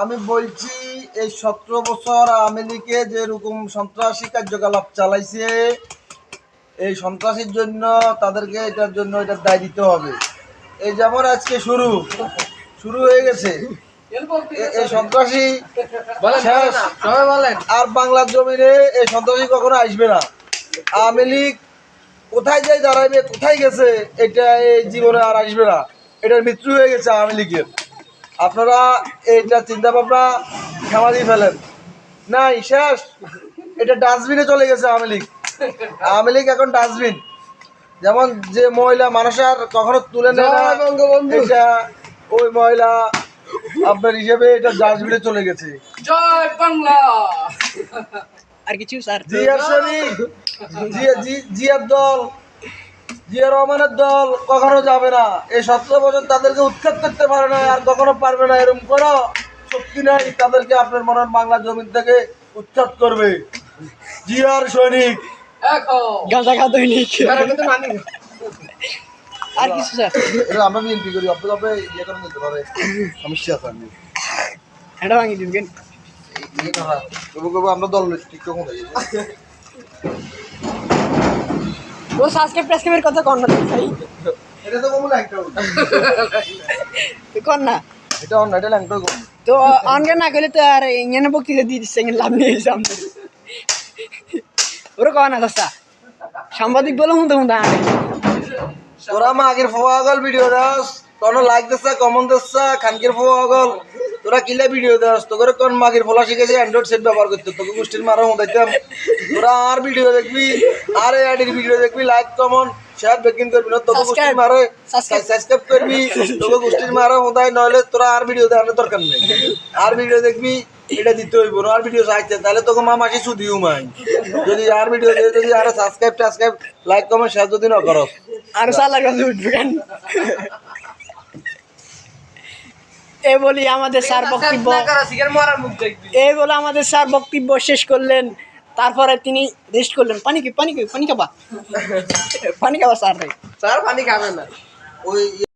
আমি বলছি এই 17 বছর আওয়ামী লীগে যেরকম সন্ত্রাসী কার্যকলাপ চালাইছে, এই সন্ত্রাসীর জন্য তাদেরকে এটার জন্য এটার দায় দিতে হবে। এই যেমন আজকে শুরু হয়ে গেছে এই সন্ত্রাসী শেষ, আর বাংলার জমিনে এই সন্ত্রাসী কখনো আসবে না। আওয়ামী লীগ কোথায় যাই দাঁড়াইবে, কোথায় গেছে, এটা এই জীবনে আর আসবে না। এটার মৃত্যু হয়ে গেছে আওয়ামী লীগের। আপনারা এইটা চিন্তা ভাবনা ক্ষমা দিয়ে ফেলেন। নাই, শেষ। এটা ডাস্টবিনে চলে গেছে আওয়ামী লীগ। আওয়ামী লীগ এখন ডাস্টবিন। যেমন যে মহিলা মানুষ আর কখনো তুলে নেয় না, এটা ওই মহিলা আপনার হিসেবে এটা ডাস্টবিনে চলে গেছে। জয় বাংলা। আর কিছু স্যার? জিয়ার শরীফ, জিয়ার দল, জিয়া রহমানের দল কখনো যাবে না। এই 17 বছর তাদেরকে উৎখাত করতে পারে না, আর কখনো পারবে না। এরকম কোনো শক্তি নাই তাদেরকে আপনার মনের বাংলা জমিন থেকে উৎখাত করবে। জিয়ার সৈনিক, গাঁজা খা দৈনিক। আর কিছু স্যার? এটা আমরা বিএনপি করি, আপনি ইয়ে করে নিতে পারে সমস্যা আছে। আমি এটা ভাঙি দিবেন আমরা দল ঠিক কখন ও সাবস্ক্রাইব প্রেসক্রাইবের কথা কর না ভাই। এটা তো কমলা একটা কর না, এটা অন্য, এটা ল্যাংটা কম। তো অনকে না করলে তো আর ইংনে বক্তৃতা দিয়ে দিচ্ছে, লাভ নেই সামনে। ওরা কয় না চাষা সাংবাদিক বলে হুঁদে হুঁদা তোরা মা আগের ফোয়াগল ভিডিও দাস, তোরা লাইক দিচ্ছা, কমেন্ট দিচ্ছা, খানকির ফোয়াগল তোরা কিলা ভিডিও দাস। তোকে কোন মাগের ফলা শিখেছে অ্যান্ড্রয়েড সেট ব্যবহার করতে, তোকে গোষ্ঠীর মারা হতাইতাম। তোরা আর ভিডিও দেখবি, আর এআইডির ভিডিও দেখবি, লাইক কমেন্ট শেয়ার বেকিং করবি না, তোকে গোষ্ঠীর মারে সাবস্ক্রাইব করবি, তোকে গোষ্ঠীর মারা হতাই, নইলে তোরা আর ভিডিও দেখানোর দরকার নেই। আর ভিডিও দেখবি, এটা দিতে হইব না। আর ভিডিও চাইতে তাহলে তোকে মা মাসি শুধিও মাই। যদি আর ভিডিও যদি আর সাবস্ক্রাইব লাইক কমেন্ট শেয়ার যদি না করো, আর সালার কথা উঠবে কেন? এই বলি আমাদের স্যার বক্তব্য শেষ করলেন। তারপরে তিনি রেস্ট করলেন। পানি খাবা স্যার? স্যার পানি খাবে না। ওই